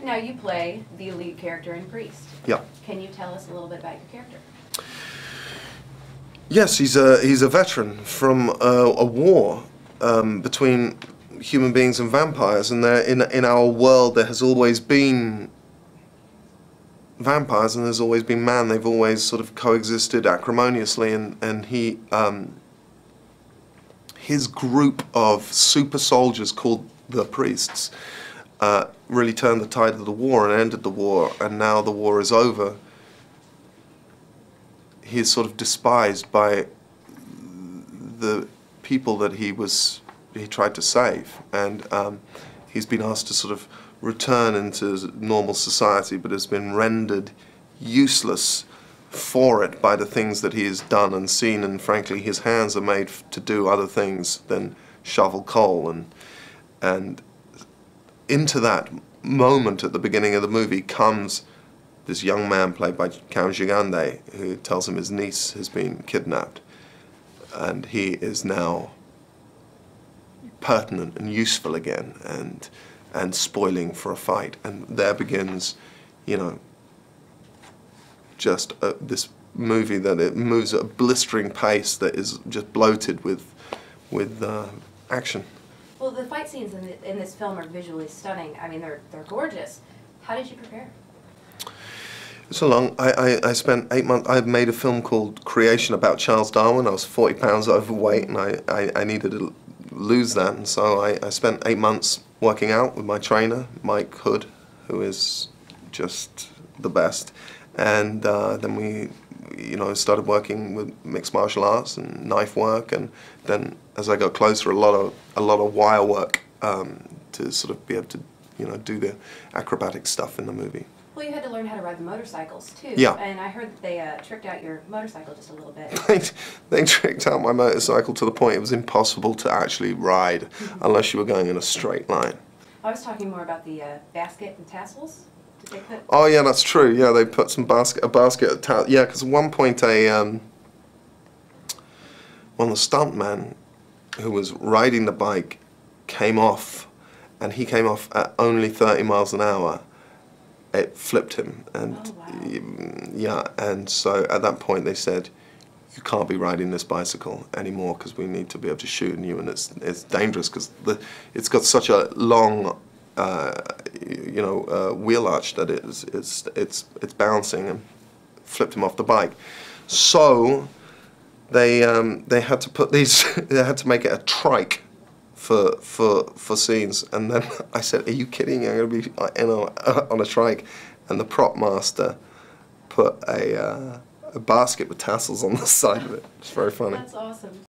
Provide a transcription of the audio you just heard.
Now you play the lead character in Priest. Yeah. Can you tell us a little bit about your character? Yes, he's a veteran from a war between human beings and vampires, and there in our world there has always been vampires and there's always been man. They've always sort of coexisted acrimoniously, and his group of super soldiers called the Priests really turned the tide of the war and ended the war, and now the war is over. He is sort of despised by the people that he tried to save, and he's been asked to sort of return into normal society, but has been rendered useless for it by the things that he has done and seen, and frankly his hands are made to do other things than shovel coal, and into that moment at the beginning of the movie comes this young man played by Count Gigande, who tells him his niece has been kidnapped, and he is now pertinent and useful again, and spoiling for a fight, and there begins, you know, just this movie that it moves at a blistering pace that is just bloated with action. Well, the fight scenes in this film are visually stunning. I mean, they're gorgeous. How did you prepare? It's a long. I spent 8 months. I made a film called Creation about Charles Darwin. I was 40 pounds overweight, and I needed to lose that, and so I spent 8 months working out with my trainer, Mike Hood, who is just the best, and then we, you know, started working with mixed martial arts and knife work, and then as I got closer, a lot of wire work to sort of be able to, you know, do the acrobatic stuff in the movie. Well, you had to learn how to ride the motorcycles too. Yeah. And I heard that they tricked out your motorcycle just a little bit. They tricked out my motorcycle to the point it was impossible to actually ride unless you were going in a straight line. I was talking more about the basket and tassels. Did they put? Oh yeah, that's true. Yeah, they put a basket of tassels. Yeah, because at one point one of the stuntmen who was riding the bike came off, and he came off at only 30 miles an hour. It flipped him, and oh, wow. Yeah, and so at that point they said, you can't be riding this bicycle anymore because we need to be able to shoot you, and it's dangerous because it's got such a long you know, wheel arch that it's bouncing, and flipped him off the bike. So they had to put these they had to make it a trike for scenes, and then I said, are you kidding? I'm going to be on a trike, and the prop master put a basket with tassels on the side of it. It's very funny. That's awesome.